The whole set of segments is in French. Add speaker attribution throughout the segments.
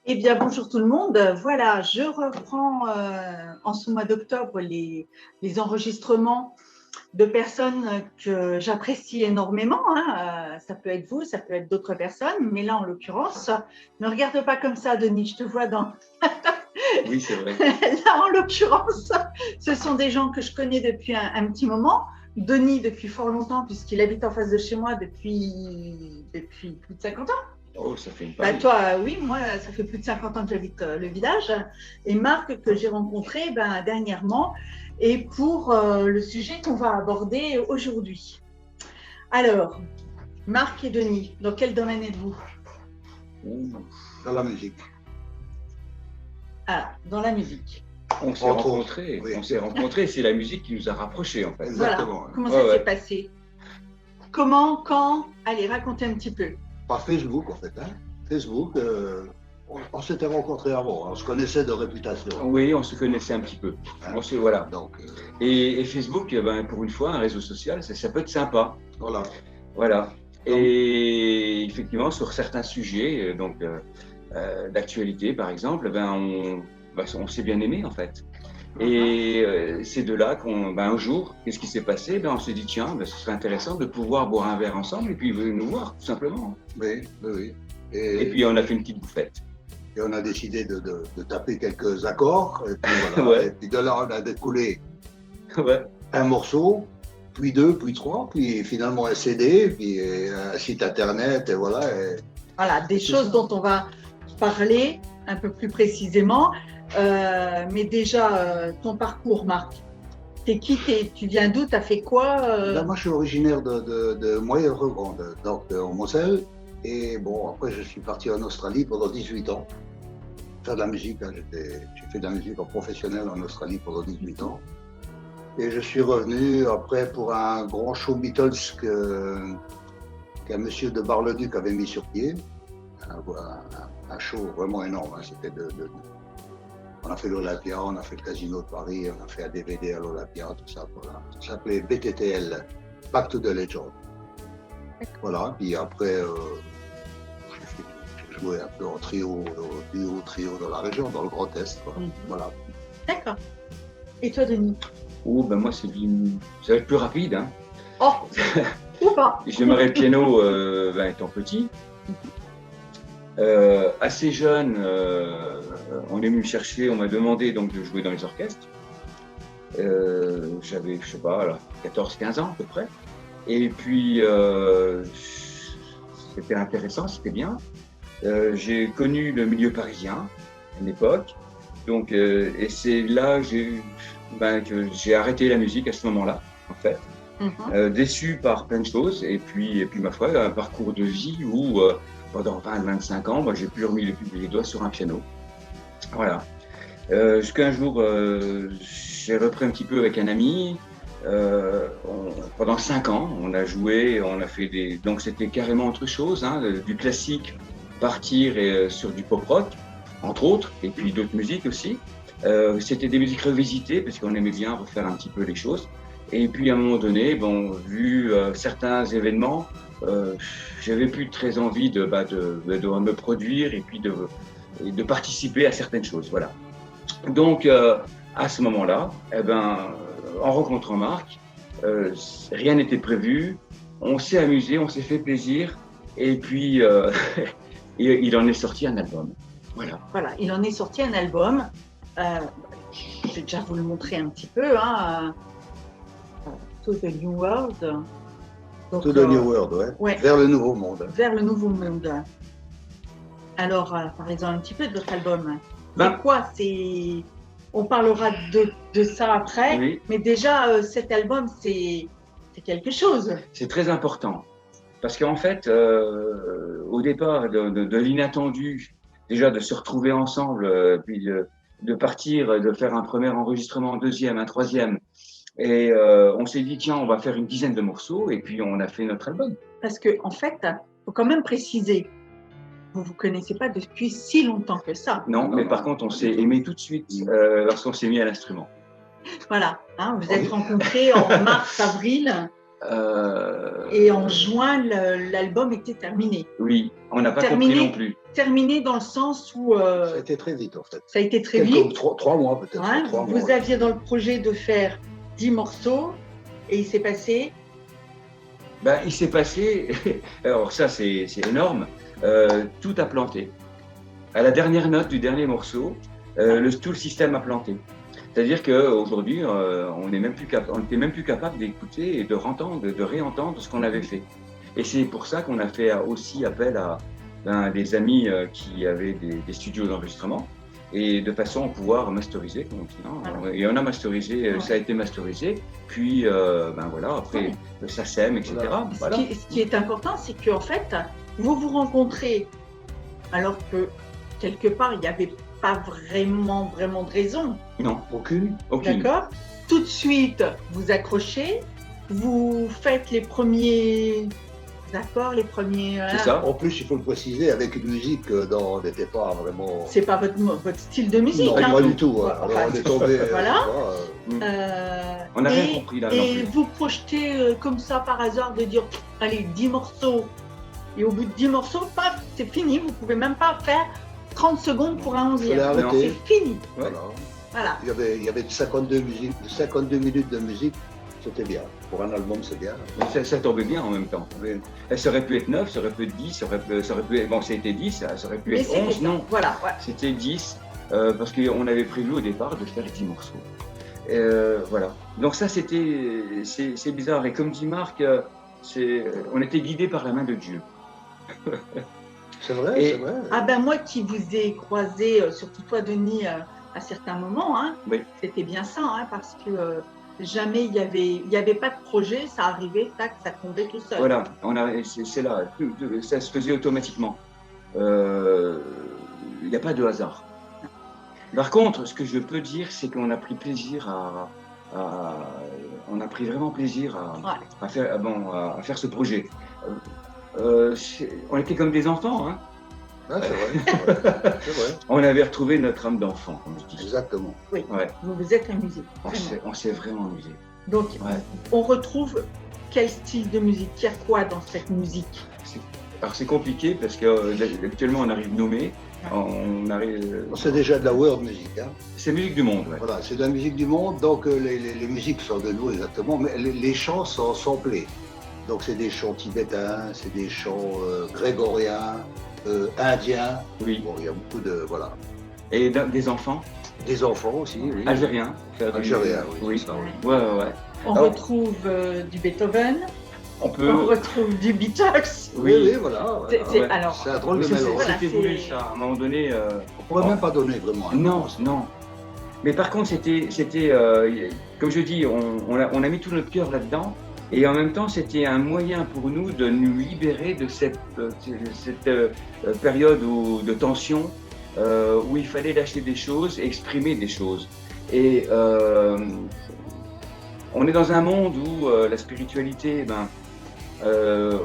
Speaker 1: Eh bien, bonjour tout le monde. Voilà, je reprends en ce mois d'octobre les enregistrements de personnes que j'apprécie énormément. Ça peut être vous, ça peut être d'autres personnes, mais là, en l'occurrence, ne regarde pas comme ça, Denis, je te vois dans…
Speaker 2: Oui, c'est vrai.
Speaker 1: Là, en l'occurrence, ce sont des gens que je connais depuis un petit moment. Denis depuis fort longtemps, puisqu'il habite en face de chez moi depuis plus de 50 ans.
Speaker 2: Oh, ça fait une
Speaker 1: Bah,
Speaker 2: paille.
Speaker 1: toi, oui, moi, ça fait plus de 50 ans que j'habite le village. Et Marc, que j'ai rencontré dernièrement, et pour le sujet qu'on va aborder aujourd'hui. Alors, Marc et Denis, dans quel domaine êtes-vous?
Speaker 3: Dans la musique.
Speaker 1: Ah, dans la musique.
Speaker 2: On s'est
Speaker 3: Entre
Speaker 2: rencontrés.
Speaker 3: autres, oui.
Speaker 2: On s'est rencontrés. C'est la musique qui nous a rapprochés, en fait.
Speaker 3: Exactement.
Speaker 1: Voilà. Comment
Speaker 2: Ouais,
Speaker 1: ça
Speaker 2: ouais.
Speaker 1: s'est passé? Comment, quand? Allez, racontez un petit peu.
Speaker 3: Par Facebook, en fait. Facebook, on s'était rencontrés avant. On se connaissait de réputation.
Speaker 2: Oui, on se connaissait un petit peu. Voilà.
Speaker 3: Donc,
Speaker 2: Et Facebook, pour une fois, un réseau social, ça peut être sympa.
Speaker 3: voilà.
Speaker 2: Voilà. Et effectivement, sur certains sujets, d'actualité, par exemple, on s'est bien aimé, en fait. Et c'est de là un jour, qu'est-ce qui s'est passé? On s'est dit, tiens, ce serait intéressant de pouvoir boire un verre ensemble et puis venir nous voir, tout simplement.
Speaker 3: Oui, oui, oui.
Speaker 2: Et puis on a fait une petite bouffette.
Speaker 3: Et on a décidé de taper quelques accords. Et puis, voilà.
Speaker 2: Ouais.
Speaker 3: Et puis de là, on a découlé
Speaker 2: Ouais.
Speaker 3: un morceau, puis deux, puis trois, puis finalement un CD, puis un site internet, et voilà.
Speaker 1: Voilà, des choses dont on va parler un peu plus précisément. Mais déjà, ton parcours, Marc. T'es qui? Tu viens d'où? T'as fait quoi?
Speaker 3: Là, moi, je suis originaire de Moyen-Regrande, donc en Moselle. Et bon, après, je suis parti en Australie pendant 18 ans. Faire de la musique. J'ai fait de la musique en professionnel en Australie pendant 18 ans. Et je suis revenu après pour un grand show Beatles qu'un monsieur de Bar-le-Duc avait mis sur pied. Un show vraiment énorme. C'était on a fait l'Olympia, on a fait le Casino de Paris, on a fait un DVD à l'Olympia, tout ça. Voilà. Ça s'appelait BTTL, Back to the Legend. Voilà, puis après, j'ai joué un peu en trio dans la région, dans le Grand Est. Voilà.
Speaker 1: D'accord. Et toi, Denis?
Speaker 2: Moi, ça va être plus rapide. Hein.
Speaker 1: Oh, ou pas.
Speaker 2: J'ai démarré le piano étant petit. Assez jeune, on est venu me chercher, on m'a demandé donc de jouer dans les orchestres. J'avais, je sais pas, 14-15 ans à peu près. Et puis, c'était intéressant, c'était bien. J'ai connu le milieu parisien à une époque. Donc, et c'est là que j'ai arrêté la musique à ce moment-là, en fait. Déçu par plein de choses. Et puis ma foi, un parcours de vie où pendant 20-25 ans, j'ai plus remis les doigts sur un piano. Voilà. Jusqu'à un jour, j'ai repris un petit peu avec un ami. Pendant 5 ans, on a joué, on a fait donc c'était carrément autre chose, du classique, partir sur du pop-rock, entre autres, et puis d'autres musiques aussi. C'était des musiques revisitées, parce qu'on aimait bien refaire un petit peu les choses. Et puis à un moment donné, vu certains événements, j'avais plus très envie de me produire et puis de participer à certaines choses. Voilà. Donc à ce moment-là, en rencontrant Marc, rien n'était prévu, on s'est amusé, on s'est fait plaisir et puis il en est sorti un album. Voilà.
Speaker 1: Voilà, il en est sorti un album. Je vais déjà vous le montrer un petit peu. To the New World.
Speaker 3: Donc, To the New World, ouais. Vers le nouveau monde.
Speaker 1: Vers le nouveau monde. Alors, parlez-en un petit peu de votre album. C'est quoi? On parlera de ça après, oui. Mais déjà, cet album, c'est quelque chose.
Speaker 2: C'est très important. Parce qu'en fait, au départ, de l'inattendu, déjà de se retrouver ensemble, puis de partir, de faire un premier enregistrement, un deuxième, un troisième. Et on s'est dit, tiens, on va faire une dizaine de morceaux, et puis on a fait notre album.
Speaker 1: Parce qu'en fait, il faut quand même préciser, vous ne vous connaissez pas depuis si longtemps que ça.
Speaker 2: Non, mais par contre, on s'est aimé tout de suite lorsqu'on s'est mis à l'instrument.
Speaker 1: Voilà, vous êtes rencontrés en mars-avril, et en juin, l'album était terminé.
Speaker 2: Oui, on n'a pas compris non plus.
Speaker 1: terminé dans le sens où
Speaker 3: Ça a été très vite, en fait.
Speaker 1: ça a été très vite.
Speaker 3: Trois mois, peut-être.
Speaker 1: Hein,
Speaker 3: 3 mois.
Speaker 1: vous aviez dans le projet de faire 10 morceaux et il s'est passé.
Speaker 2: Ben, il s'est passé, alors ça c'est énorme, tout a planté. À la dernière note du dernier morceau, tout le système a planté. C'est-à-dire qu'aujourd'hui, on n'était même plus capable d'écouter et de réentendre ce qu'on avait fait. Et c'est pour ça qu'on a fait aussi appel à des amis qui avaient des studios d'enregistrement, et de façon à pouvoir masteriser. Voilà. Et on a masterisé, ça a été masterisé, puis voilà, après ça sème, etc.
Speaker 1: Voilà. Ce qui est important, c'est qu'en fait, vous vous rencontrez alors que quelque part, il n'y avait pas vraiment de raison.
Speaker 2: Non, aucune.
Speaker 1: D'accord. Tout de suite, vous accrochez, vous faites les premiers accords, les premiers.
Speaker 3: C'est ça. En plus, il faut le préciser, avec une musique dont on n'était pas vraiment.
Speaker 1: C'est pas votre style de musique.
Speaker 3: Non,
Speaker 1: hein.
Speaker 3: pas du tout.
Speaker 1: Enfin,
Speaker 3: alors, on est tombé.
Speaker 1: Voilà.
Speaker 2: On n'a rien compris là.
Speaker 1: Et vous projetez comme ça par hasard de dire, allez, 10 morceaux. Et au bout de 10 morceaux, paf, c'est fini. Vous pouvez même pas faire 30 secondes pour un 11e. C'est fini.
Speaker 3: Voilà.
Speaker 1: Voilà.
Speaker 3: Il y avait 52 minutes de musique, c'était bien. Pour un album, c'est bien.
Speaker 2: Ça tombait bien en même temps. Ça aurait pu être 9, ça aurait pu être 10, ça aurait pu être... Bon, c'était 10, ça aurait pu être 11, non.
Speaker 1: Voilà. Ouais.
Speaker 2: C'était 10, parce qu'on avait prévu au départ de faire 10 morceaux. Voilà. Donc ça, c'est bizarre. Et comme dit Marc, on était guidés par la main de Dieu.
Speaker 3: C'est vrai, c'est vrai.
Speaker 1: Ah ben moi qui vous ai croisé, surtout toi Denis, à certains moments, hein, oui. C'était bien ça, hein, parce que jamais il y avait pas de projet, ça arrivait, tac, ça tombait tout seul.
Speaker 2: Voilà, c'est là, ça se faisait automatiquement. Il n'y a pas de hasard. Par contre, ce que je peux dire, c'est qu'on a pris plaisir on a pris vraiment plaisir à faire ce projet. On était comme des enfants, hein.
Speaker 3: Ah, c'est vrai.
Speaker 2: On avait retrouvé notre âme d'enfant, comme je dis.
Speaker 3: Exactement.
Speaker 1: Oui, vous êtes amusé.
Speaker 2: On s'est vraiment amusé.
Speaker 1: Donc, on retrouve quel style de musique? Il y a quoi dans cette musique?
Speaker 2: Alors, c'est compliqué parce qu'actuellement, on arrive nommé.
Speaker 3: C'est déjà de la world music. Hein.
Speaker 2: C'est musique du monde. Ouais.
Speaker 3: Voilà, c'est de la musique du monde, donc les musiques sont de nous exactement, mais les chants sont samplés. Donc, c'est des chants tibétains, c'est des chants grégoriens. Indiens,
Speaker 2: oui.
Speaker 3: Bon, il y a beaucoup de. Voilà.
Speaker 2: Et des enfants?
Speaker 3: Des enfants aussi, oui.
Speaker 2: Algériens.
Speaker 3: Algériens, oui.
Speaker 2: Ouais.
Speaker 1: On retrouve du Beethoven, on retrouve du Beatles.
Speaker 3: Oui, voilà.
Speaker 1: C'est
Speaker 3: un drôle de mélange.
Speaker 2: C'était voulu, ça, à un moment donné.
Speaker 3: On pourrait même pas donner vraiment.
Speaker 2: Non. Mais par contre, c'était comme je dis, on a mis tout notre cœur là-dedans. Et en même temps, c'était un moyen pour nous de nous libérer de cette période de tension où il fallait lâcher des choses, exprimer des choses. Et on est dans un monde où la spiritualité,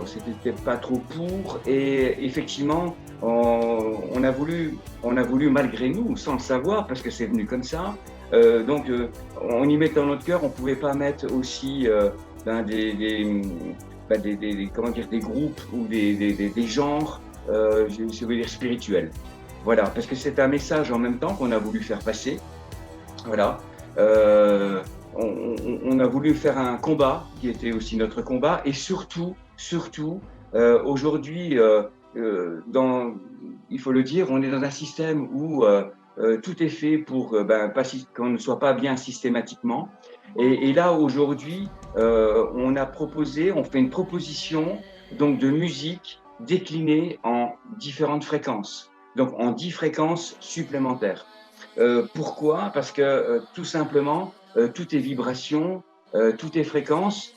Speaker 2: c'était pas trop pour. Et effectivement, on a voulu malgré nous, sans le savoir, parce que c'est venu comme ça. Donc, on y mettait dans notre cœur, on pouvait pas mettre aussi des groupes ou des genres, je veux dire spirituels. Voilà, parce que c'est un message en même temps qu'on a voulu faire passer. Voilà. On a voulu faire un combat qui était aussi notre combat, et surtout, aujourd'hui, il faut le dire, on est dans un système où tout est fait pour qu'on ne soit pas bien systématiquement. Et là, aujourd'hui, on fait une proposition donc, de musique déclinée en différentes fréquences, donc en 10 fréquences supplémentaires. Pourquoi? Parce que tout simplement, tout est vibration, tout est fréquence.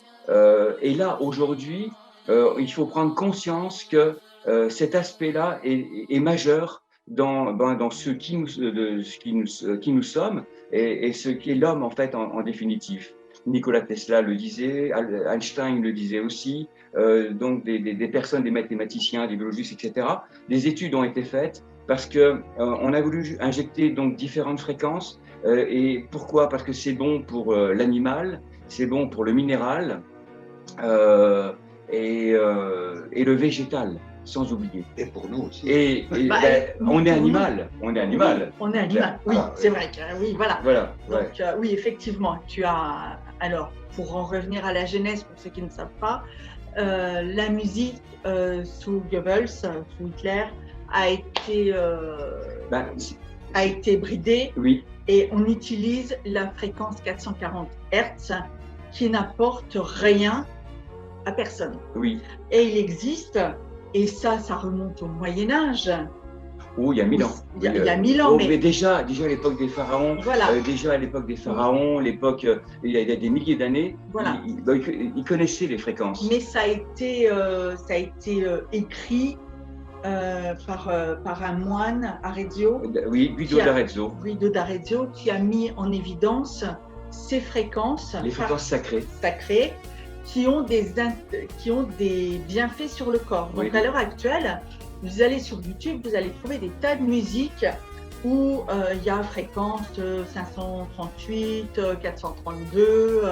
Speaker 2: Et là, aujourd'hui, il faut prendre conscience que cet aspect-là est majeur dans ce qui nous sommes et ce qu'est l'homme en fait en définitive. Nikola Tesla le disait, Einstein le disait aussi, donc des personnes, des mathématiciens, des biologistes, etc. Des études ont été faites parce que on a voulu injecter donc différentes fréquences. Et pourquoi? Parce que c'est bon pour l'animal, c'est bon pour le minéral et le végétal. sans oublier.
Speaker 3: Et pour nous aussi.
Speaker 2: On est animal. On est animal.
Speaker 1: On est animal, oui, c'est vrai. Oui, voilà.
Speaker 2: Voilà.
Speaker 1: Donc, oui, effectivement, tu as. Alors, pour en revenir à la genèse, pour ceux qui ne savent pas, la musique sous Goebbels, sous Hitler, a été bridée.
Speaker 2: Oui.
Speaker 1: Et on utilise la fréquence 440 Hz qui n'apporte rien à personne.
Speaker 2: Oui.
Speaker 1: Et il existe, et ça remonte au Moyen-Âge.
Speaker 2: Oh, il y a 1000 ans.
Speaker 1: Il y a 1000 ans.
Speaker 2: Mais déjà à l'époque des pharaons,
Speaker 1: voilà.
Speaker 2: Il y a des milliers d'années,
Speaker 1: voilà.
Speaker 2: Ils connaissaient les fréquences.
Speaker 1: Mais ça a été écrit par un moine, Arezzo.
Speaker 2: Oui, Guido
Speaker 1: d'Arezzo, qui a mis en évidence ces fréquences.
Speaker 2: Les fréquences
Speaker 1: sacrées qui ont des bienfaits sur le corps. Donc à l'heure actuelle, vous allez sur YouTube, vous allez trouver des tas de musiques où il y a fréquence 538, 432,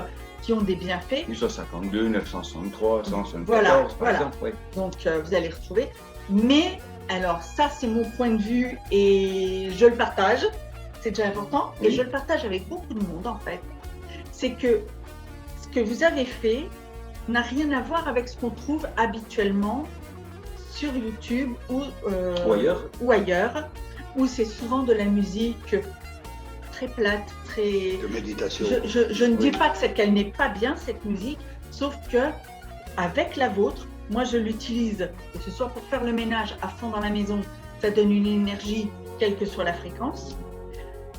Speaker 1: qui ont des bienfaits.
Speaker 2: 852, 963, 174,
Speaker 1: voilà.
Speaker 2: par exemple. Oui.
Speaker 1: Donc vous allez retrouver. Mais alors ça, c'est mon point de vue et je le partage. C'est déjà important.
Speaker 2: Oui.
Speaker 1: Et je le partage avec beaucoup de monde en fait. C'est que ce que vous avez fait n'a rien à voir avec ce qu'on trouve habituellement sur YouTube ou ailleurs, où c'est souvent de la musique très plate, très…
Speaker 3: De méditation.
Speaker 1: Je ne dis pas qu'elle n'est pas bien, cette musique, sauf que avec la vôtre, moi je l'utilise, que ce soit pour faire le ménage à fond dans la maison, ça donne une énergie, quelle que soit la fréquence.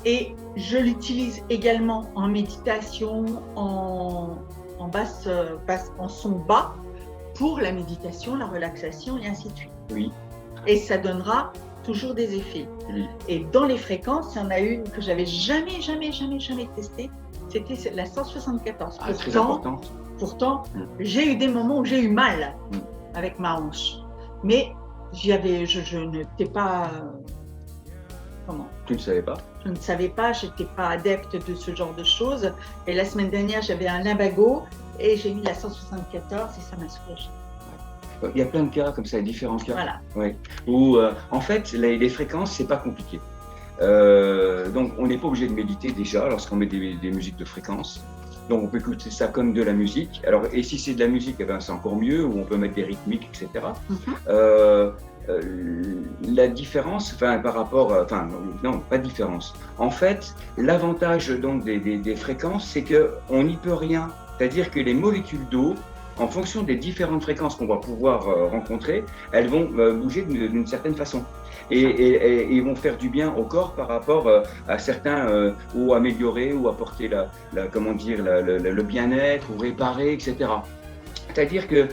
Speaker 1: Et je l'utilise également en méditation, en son bas, pour la méditation, la relaxation et ainsi de suite.
Speaker 2: Oui.
Speaker 1: Et ça donnera toujours des effets.
Speaker 2: Oui.
Speaker 1: Et dans les fréquences, il y en a une que j'avais jamais testée, c'était la 174.
Speaker 2: Très importante.
Speaker 1: Pourtant, j'ai eu des moments où j'ai eu mal avec ma hanche. Mais je n'étais pas… comment ?
Speaker 2: Tu ne savais pas ?
Speaker 1: Je ne savais pas, je n'étais pas adepte de ce genre de choses. Et la semaine dernière, j'avais un lumbago et j'ai mis la 174 et ça m'a soulagée.
Speaker 2: Il y a plein de cas comme ça, différents cas.
Speaker 1: Voilà.
Speaker 2: Ouais. Où en fait, les fréquences, c'est pas compliqué. Donc, on n'est pas obligé de méditer déjà lorsqu'on met des musiques de fréquence. Donc, on peut écouter ça comme de la musique. Alors, et si c'est de la musique, eh ben, c'est encore mieux, où on peut mettre des rythmiques, etc. La différence, par rapport, non, pas de différence. En fait, l'avantage donc des fréquences, c'est qu'on n'y peut rien. C'est-à-dire que les molécules d'eau, en fonction des différentes fréquences qu'on va pouvoir rencontrer, elles vont bouger d'une certaine façon. Et ils vont faire du bien au corps par rapport à certains, ou améliorer, ou apporter le bien-être, ou réparer, etc. C'est-à-dire que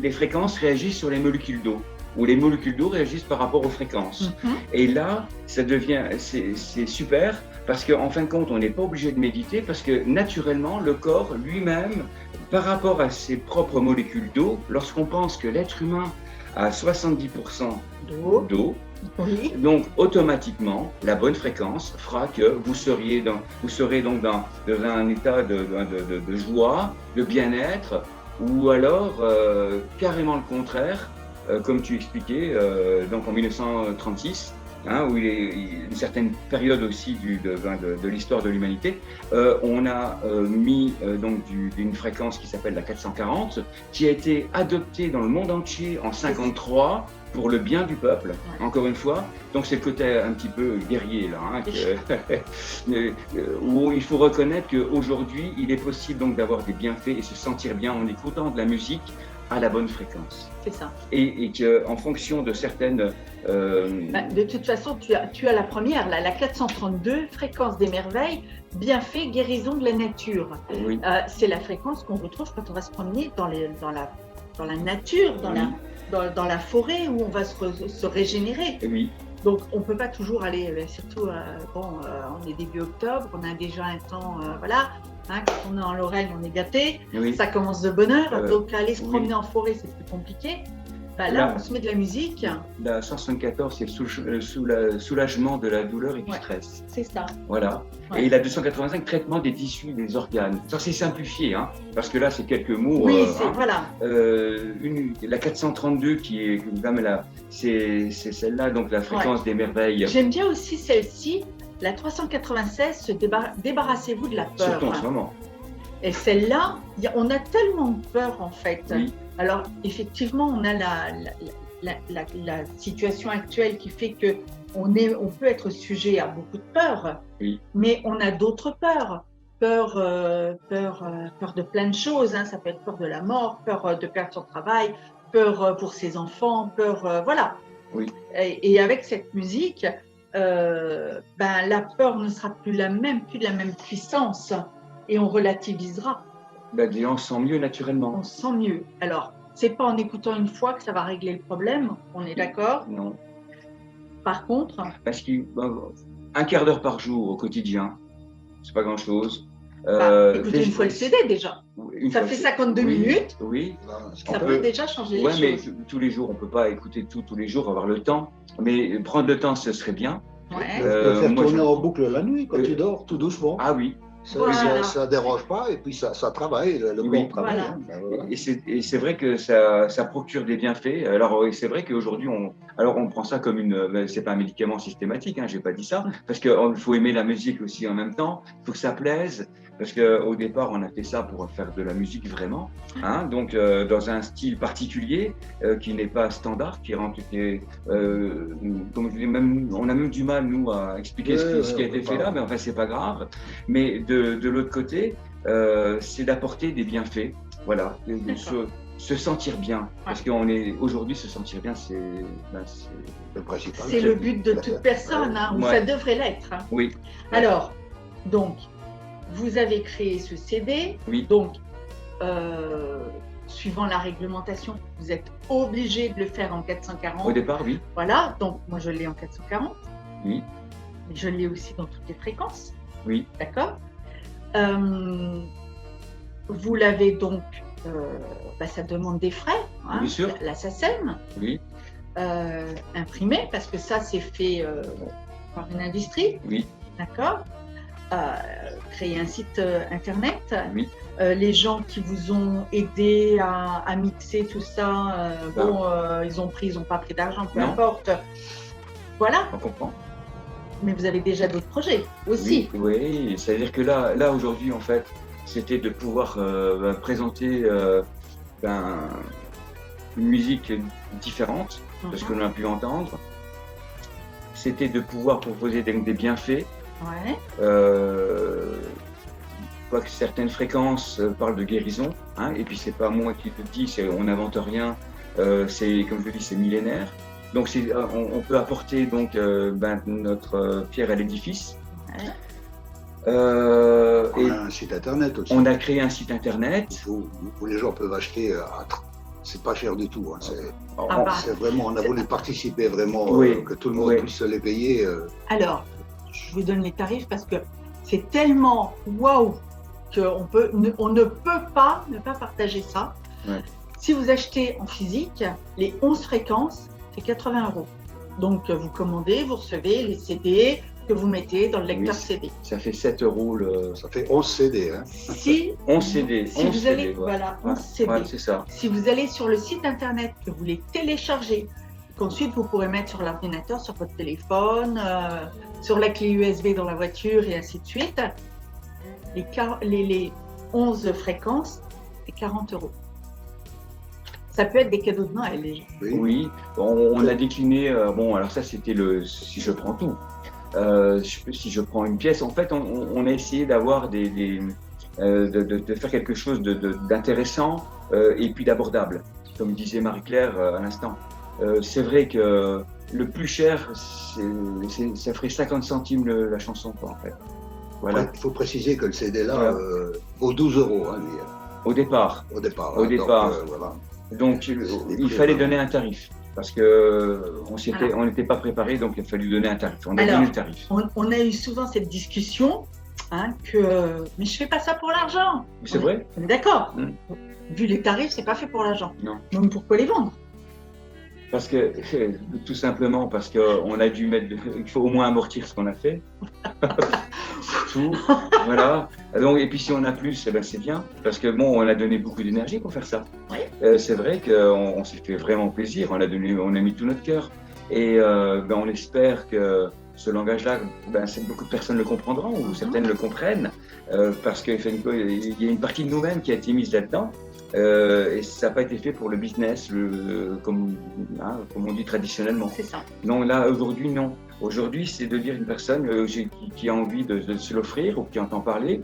Speaker 2: les fréquences réagissent sur les molécules d'eau, ou les molécules d'eau réagissent par rapport aux fréquences. Et là, c'est super, parce qu'en fin de compte, on n'est pas obligé de méditer, parce que naturellement, le corps lui-même, par rapport à ses propres molécules d'eau, lorsqu'on pense que l'être humain a 70% d'eau,
Speaker 1: oui.
Speaker 2: Donc automatiquement, la bonne fréquence fera que vous serez donc dans un état de joie, de bien-être, ou alors carrément le contraire, comme tu expliquais, donc en 1936, où il y a une certaine période aussi de l'histoire de l'humanité, on a mis donc d'une fréquence qui s'appelle la 440, qui a été adoptée dans le monde entier en 1953 pour le bien du peuple, encore une fois. Donc c'est le côté un petit peu guerrier là, où il faut reconnaître qu'aujourd'hui, il est possible donc d'avoir des bienfaits et se sentir bien en écoutant de la musique à la bonne fréquence.
Speaker 1: C'est ça.
Speaker 2: Et qu'en fonction de certaines…
Speaker 1: de toute façon, tu as la première, la 432, fréquence des merveilles, bienfait, guérison de la nature.
Speaker 2: Oui.
Speaker 1: C'est la fréquence qu'on retrouve quand on va se promener dans la nature, dans la forêt, où on va se régénérer.
Speaker 2: Oui.
Speaker 1: Donc, on ne peut pas toujours aller, surtout, on est début octobre, on a déjà un temps, quand on est en Lorraine, on est gâté, ça commence de bonne heure, donc aller se promener en forêt, c'est plus compliqué. Bah là, on se met de la musique.
Speaker 2: La 174, c'est le soulagement de la douleur et du stress.
Speaker 1: C'est ça.
Speaker 2: Voilà. Ouais. Et la 285, traitement des tissus et des organes. Ça, c'est simplifié, hein, parce que là, c'est quelques mots.
Speaker 1: Oui, voilà.
Speaker 2: La 432, qui est c'est celle-là, donc la fréquence des merveilles.
Speaker 1: J'aime bien aussi celle-ci, la 396, débarrassez-vous de la peur.
Speaker 2: Surtout en ce moment.
Speaker 1: Et celle-là, on a tellement de peur, en fait.
Speaker 2: Oui.
Speaker 1: Alors, effectivement, on a la situation actuelle qui fait que on peut être sujet à beaucoup de peurs,
Speaker 2: oui.
Speaker 1: Mais on a d'autres peurs. Peur de plein de choses. Hein. Ça peut être peur de la mort, peur de perdre son travail, peur pour ses enfants, peur, voilà.
Speaker 2: Oui.
Speaker 1: Et avec cette musique, la peur ne sera plus de la même puissance et on relativisera.
Speaker 2: On se sent mieux naturellement.
Speaker 1: On se sent mieux. Alors, c'est pas en écoutant une fois que ça va régler le problème, on est d'accord?
Speaker 2: Non.
Speaker 1: Par contre,
Speaker 2: parce qu'un quart d'heure par jour au quotidien, c'est pas grand-chose.
Speaker 1: Écoutez une fois le CD déjà. Ça fait 52 minutes.
Speaker 2: Oui.
Speaker 1: Ça peut déjà changer les choses.
Speaker 2: Mais tous les jours, on peut pas écouter tous les jours, avoir le temps. Mais prendre le temps, ce serait bien.
Speaker 1: Ouais.
Speaker 3: Faire tourner en boucle la nuit quand tu dors, tout doucement.
Speaker 2: Ah oui.
Speaker 3: Ça dérange pas et puis ça travaille, le corps travaille.
Speaker 1: Voilà.
Speaker 3: Hein.
Speaker 2: Et c'est vrai que ça procure des bienfaits. Alors c'est vrai qu'aujourd'hui on prend ça comme c'est pas un médicament systématique, hein, j'ai pas dit ça, parce qu'il faut aimer la musique aussi en même temps, il faut que ça plaise. Parce qu'au départ, on a fait ça pour faire de la musique vraiment, hein, donc dans un style particulier qui n'est pas standard, comme je dis, on a même du mal, nous, à expliquer ce qui a été fait là, mais enfin, c'est pas grave. Mais de l'autre côté, c'est d'apporter des bienfaits, voilà, se sentir bien. Parce qu'aujourd'hui, se sentir bien, c'est
Speaker 3: le principal.
Speaker 1: C'est le but de toute personne, hein, ou ça devrait l'être. Hein.
Speaker 2: Oui.
Speaker 1: Alors, donc, vous avez créé ce CD,
Speaker 2: oui.
Speaker 1: Donc, suivant la réglementation, vous êtes obligé de le faire en 440.
Speaker 2: Au départ, oui.
Speaker 1: Voilà, donc moi je l'ai en 440.
Speaker 2: Oui.
Speaker 1: Mais je l'ai aussi dans toutes les fréquences.
Speaker 2: Oui.
Speaker 1: D'accord. Vous l'avez donc, ça demande des frais, hein,
Speaker 2: bien sûr.
Speaker 1: La SACEM.
Speaker 2: Oui.
Speaker 1: Imprimé, parce que ça c'est fait par une industrie.
Speaker 2: Oui.
Speaker 1: D'accord. Créer un site internet.
Speaker 2: Oui.
Speaker 1: Les gens qui vous ont aidé à mixer tout ça, ils ont pas pris d'argent, peu importe. Voilà.
Speaker 2: On comprend.
Speaker 1: Mais vous avez déjà d'autres projets aussi.
Speaker 2: Oui, c'est-à-dire que là aujourd'hui, en fait, c'était de pouvoir présenter une musique différente de ce que l'on a pu entendre. C'était de pouvoir proposer des bienfaits.
Speaker 1: Ouais.
Speaker 2: Que certaines fréquences parlent de guérison, hein, et puis c'est pas moi qui le dis, on n'invente rien, c'est comme je le dis, c'est millénaire. Donc on peut apporter donc notre pierre à l'édifice.
Speaker 1: Ouais.
Speaker 3: On a un site internet aussi.
Speaker 2: On a créé un site internet
Speaker 3: où les gens peuvent acheter. C'est pas cher du tout. Hein, c'est vraiment, on a voulu participer vraiment, que tout le monde puisse se les payer.
Speaker 1: Alors, je vous donne les tarifs parce que c'est tellement waouh qu'on ne peut pas ne pas partager ça.
Speaker 2: Ouais.
Speaker 1: Si vous achetez en physique, les 11 fréquences, c'est 80 €. Donc, vous commandez, vous recevez les CD que vous mettez dans le lecteur CD.
Speaker 2: Ça fait 7 €.
Speaker 3: Ça fait 11 CD. Hein.
Speaker 2: 11 CD.
Speaker 1: Si vous allez, voilà, 11 CD.
Speaker 2: Ouais, c'est ça.
Speaker 1: Si vous allez sur le site internet, que vous les téléchargez, qu'ensuite vous pourrez mettre sur l'ordinateur, sur votre téléphone, sur la clé USB dans la voiture et ainsi de suite, les 11 fréquences, c'est 40 €. Ça peut être des cadeaux de Noël, les gens.
Speaker 2: Oui, on a décliné, alors ça c'était si je prends tout. Si je prends une pièce, en fait, on a essayé d'avoir de faire quelque chose d'intéressant et puis d'abordable, comme disait Marie-Claire à l'instant. C'est vrai que le plus cher, ça ferait 50 centimes la chanson, quoi, en fait. Voilà.
Speaker 3: Il faut préciser que le CD-là vaut 12 €. Hein,
Speaker 2: au départ.
Speaker 3: Au départ.
Speaker 2: Au départ.
Speaker 3: Donc, voilà.
Speaker 2: Donc il fallait donner un tarif. Parce qu'on n'était pas préparé, donc il a fallu donner un tarif. On a donné le tarif.
Speaker 1: On a eu souvent cette discussion, hein, mais je fais pas ça pour l'argent.
Speaker 2: C'est vrai.
Speaker 1: On est d'accord. Vu les tarifs, c'est pas fait pour l'argent.
Speaker 2: Non.
Speaker 1: Donc pourquoi les vendre?
Speaker 2: Parce que, tout simplement parce qu'on a dû mettre, il faut au moins amortir ce qu'on a fait. Tout, voilà. Donc, et puis si on a plus, eh ben c'est bien, parce que bon, on a donné beaucoup d'énergie pour faire ça.
Speaker 1: Oui.
Speaker 2: C'est vrai qu'on s'est fait vraiment plaisir, on a mis tout notre cœur. Et ben, on espère que ce langage-là, ben, beaucoup de personnes le comprendront, ou certaines le comprennent, parce qu'il y a une partie de nous-mêmes qui a été mise là-dedans. Et ça n'a pas été fait pour le business, comme on dit traditionnellement.
Speaker 1: C'est ça.
Speaker 2: Non, là, aujourd'hui, non. Aujourd'hui, c'est de dire une personne qui a envie de se l'offrir ou qui entend parler,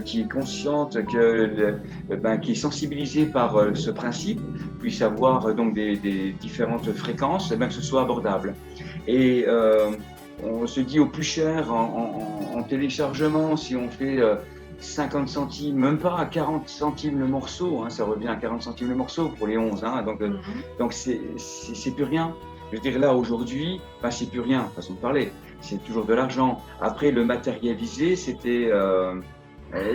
Speaker 2: qui est consciente, qui est sensibilisée par ce principe, puisse avoir donc des différentes fréquences, que ce soit abordable. Et on se dit au plus cher en téléchargement, si on fait 50 centimes, même pas à 40 centimes le morceau, hein, ça revient à 40 centimes le morceau pour les 11, hein, donc c'est plus rien. Je veux dire, là, aujourd'hui, c'est plus rien, façon de parler, c'est toujours de l'argent. Après, le matérialiser, c'était...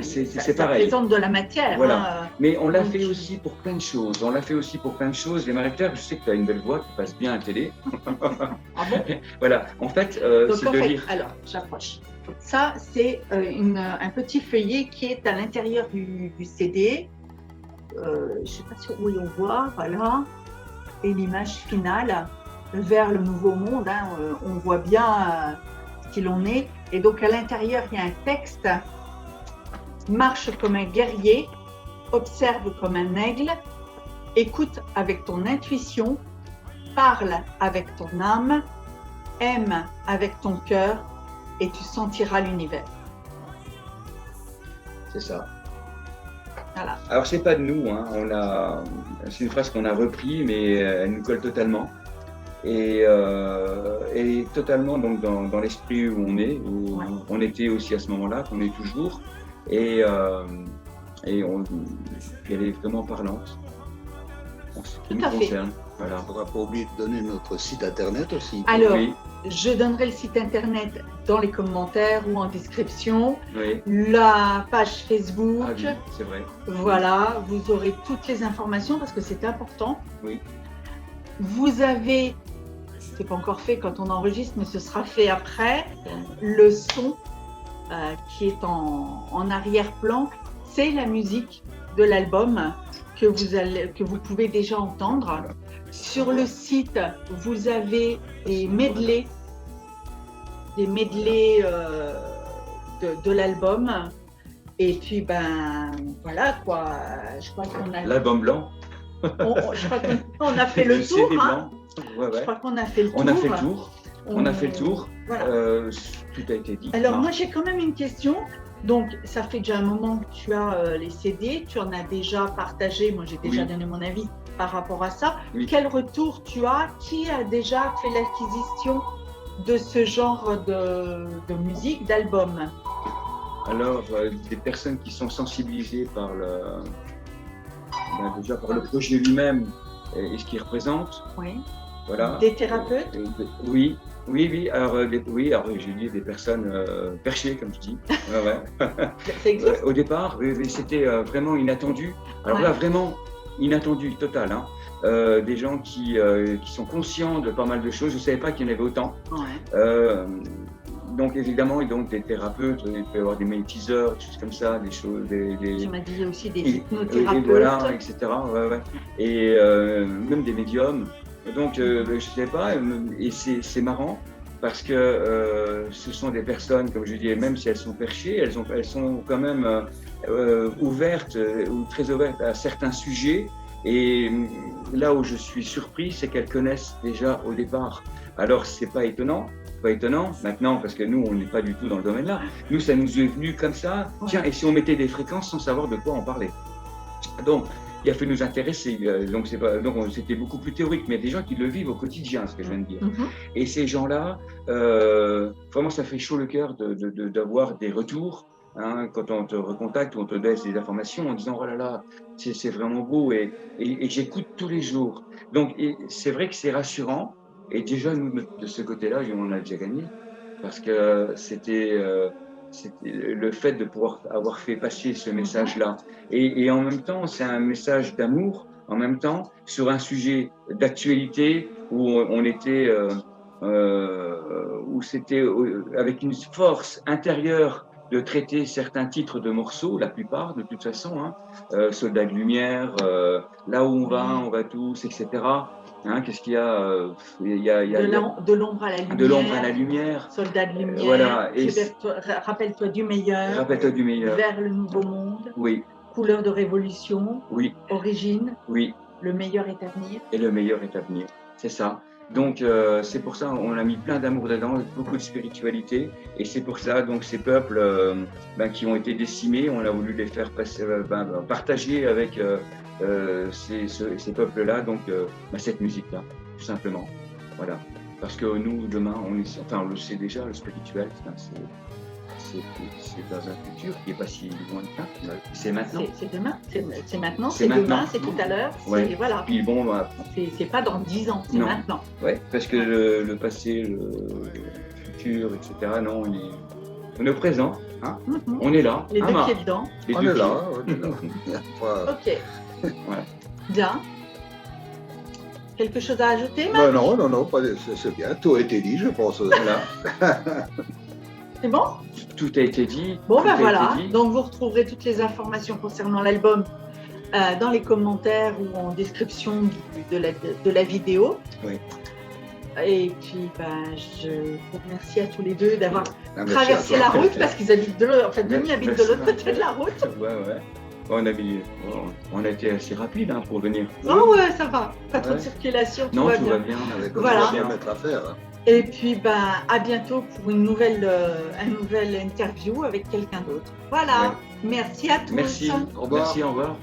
Speaker 2: c'est pareil.
Speaker 1: Ça présente de la matière.
Speaker 2: Voilà.
Speaker 1: Hein.
Speaker 2: Mais on l'a fait aussi pour plein de choses. Les Marie-Claire, je sais que tu as une belle voix qui passe bien à la télé.
Speaker 1: Ah bon?
Speaker 2: Voilà. En fait, c'est de dire...
Speaker 1: Alors, j'approche. Ça, c'est un petit feuillet qui est à l'intérieur du CD. Je ne sais pas si on voit, voilà. Et l'image finale vers le nouveau monde. Hein, on voit bien ce qu'il en est. Et donc, à l'intérieur, il y a un texte. Marche comme un guerrier, observe comme un aigle, écoute avec ton intuition, parle avec ton âme, aime avec ton cœur et tu sentiras l'univers.
Speaker 2: C'est ça.
Speaker 1: Voilà.
Speaker 2: Alors, c'est pas de nous, hein. C'est une phrase qu'on a repris, mais elle nous colle totalement. Et totalement donc, dans l'esprit où on est, où on était aussi à ce moment-là, qu'on est toujours. Et elle est vraiment parlante en ce qui nous concerne. Voilà.
Speaker 3: On ne faudra pas oublier de donner notre site internet aussi.
Speaker 1: Alors,
Speaker 2: oui.
Speaker 1: Je donnerai le site internet dans les commentaires ou en description.
Speaker 2: Oui.
Speaker 1: La page Facebook.
Speaker 2: Ah oui, c'est vrai.
Speaker 1: Voilà, vous aurez toutes les informations parce que c'est important.
Speaker 2: Oui.
Speaker 1: Vous avez, c'est pas encore fait quand on enregistre, mais ce sera fait après, le son. Qui est en arrière-plan, c'est la musique de l'album que vous pouvez déjà entendre. Sur le site, vous avez des medleys de l'album. Et puis, voilà quoi. Je crois qu'on a...
Speaker 2: L'album blanc.
Speaker 1: Je crois qu'on a fait le tour. Hein.
Speaker 2: Ouais.
Speaker 1: Je crois qu'on a fait le tour.
Speaker 2: On a fait le tour.
Speaker 1: Voilà.
Speaker 2: Tout a été dit.
Speaker 1: Alors, moi, j'ai quand même une question. Donc, ça fait déjà un moment que tu as les CD, tu en as déjà partagé, moi j'ai déjà donné mon avis par rapport à ça.
Speaker 2: Oui.
Speaker 1: Quel retour tu as? Qui a déjà fait l'acquisition de ce genre de musique, d'album?
Speaker 2: Alors, des personnes qui sont sensibilisées par déjà par le projet lui-même et ce qu'il représente.
Speaker 1: Oui.
Speaker 2: Voilà.
Speaker 1: Des thérapeutes?
Speaker 2: Oui. Alors, j'ai dit des personnes perchées, comme je dis.
Speaker 1: Ça existe?
Speaker 2: Au départ, c'était vraiment inattendu. Alors là, vraiment inattendu, total. Hein. Des gens qui sont conscients de pas mal de choses. Je ne savais pas qu'il y en avait autant.
Speaker 1: Ouais.
Speaker 2: Donc évidemment, donc des thérapeutes, il peut y avoir des magnétiseurs, des choses comme ça, des choses,
Speaker 1: Tu m'as dit aussi des hypnothérapeutes.
Speaker 2: Et voilà, etc. Et même des médiums. Donc je ne sais pas, et c'est marrant parce que ce sont des personnes, comme je dis, même si elles sont perchées, elles sont quand même ouvertes ou très ouvertes à certains sujets. Et là où je suis surpris, c'est qu'elles connaissent déjà au départ. Alors c'est pas étonnant maintenant, parce que nous, on n'est pas du tout dans le domaine-là. Nous, ça nous est venu comme ça. Tiens, et si on mettait des fréquences sans savoir de quoi on parlait? Donc, il a fait nous intéresser. Donc, c'était beaucoup plus théorique, mais il y a des gens qui le vivent au quotidien, ce que je viens de dire. Et ces gens-là, vraiment, ça fait chaud le cœur d'avoir des retours. Hein, quand on te recontacte ou on te laisse des informations en disant « Oh là là, c'est vraiment beau » et j'écoute tous les jours. Donc, c'est vrai que c'est rassurant. Et déjà, nous, de ce côté-là, on a déjà gagné. Parce que c'était le fait de pouvoir avoir fait passer ce message-là. Et en même temps, c'est un message d'amour en même temps sur un sujet d'actualité où on était, où c'était avec une force intérieure de traiter certains titres de morceaux, la plupart de toute façon, hein, Soldats de lumière, Là où on va tous, etc. Hein, qu'est-ce qu'il y a,
Speaker 1: De l'ombre à la lumière.
Speaker 2: De l'ombre à la lumière.
Speaker 1: Soldats de lumière.
Speaker 2: Voilà. Et
Speaker 1: rappelle-toi du meilleur.
Speaker 2: Rappelle-toi du meilleur.
Speaker 1: Vers le nouveau monde.
Speaker 2: Oui.
Speaker 1: Couleur de révolution.
Speaker 2: Oui.
Speaker 1: Origine.
Speaker 2: Oui.
Speaker 1: Le meilleur est à venir.
Speaker 2: Et le meilleur est à venir. C'est ça. Donc, c'est pour ça qu'on a mis plein d'amour dedans, beaucoup de spiritualité. Et c'est pour ça, donc, ces peuples qui ont été décimés, on a voulu les faire partager avec ces peuples-là, donc, cette musique-là, tout simplement. Voilà. Parce que nous, demain, on le sait déjà, le spirituel, c'est dans un futur qui n'est pas si lointain. C'est maintenant.
Speaker 1: C'est demain, c'est maintenant,
Speaker 2: c'est
Speaker 1: demain, c'est tout à l'heure.
Speaker 2: Ouais.
Speaker 1: Voilà.
Speaker 2: Puis bon,
Speaker 1: c'est pas dans 10 ans, c'est maintenant.
Speaker 2: Oui, parce que le passé, le futur, etc., non, on est au présent. Hein. On est là.
Speaker 1: Les deux pieds dedans.
Speaker 3: On est là.
Speaker 1: Ok.
Speaker 2: Voilà.
Speaker 1: Bien. Quelque chose à ajouter,
Speaker 3: Marc? Non, c'est bien. Tout a été dit, je pense.
Speaker 2: Voilà.
Speaker 1: C'est bon?
Speaker 2: Tout a été dit.
Speaker 1: Bon, ben voilà. Donc, vous retrouverez toutes les informations concernant l'album dans les commentaires ou en description de la vidéo.
Speaker 2: Oui.
Speaker 1: Et puis, je vous remercie à tous les deux d'avoir traversé la route parce qu'ils habitent Denis habite de l'autre côté de la route.
Speaker 2: Ouais. On a été assez rapide pour venir.
Speaker 1: Oh ouais, ça va. Pas trop de circulation, tout va bien.
Speaker 3: Voilà. Bien mettre à faire.
Speaker 1: Et puis, à bientôt pour une nouvelle interview avec quelqu'un d'autre. Voilà. Ouais. Merci à tous.
Speaker 2: Merci.
Speaker 3: Au revoir.
Speaker 2: Merci, au revoir.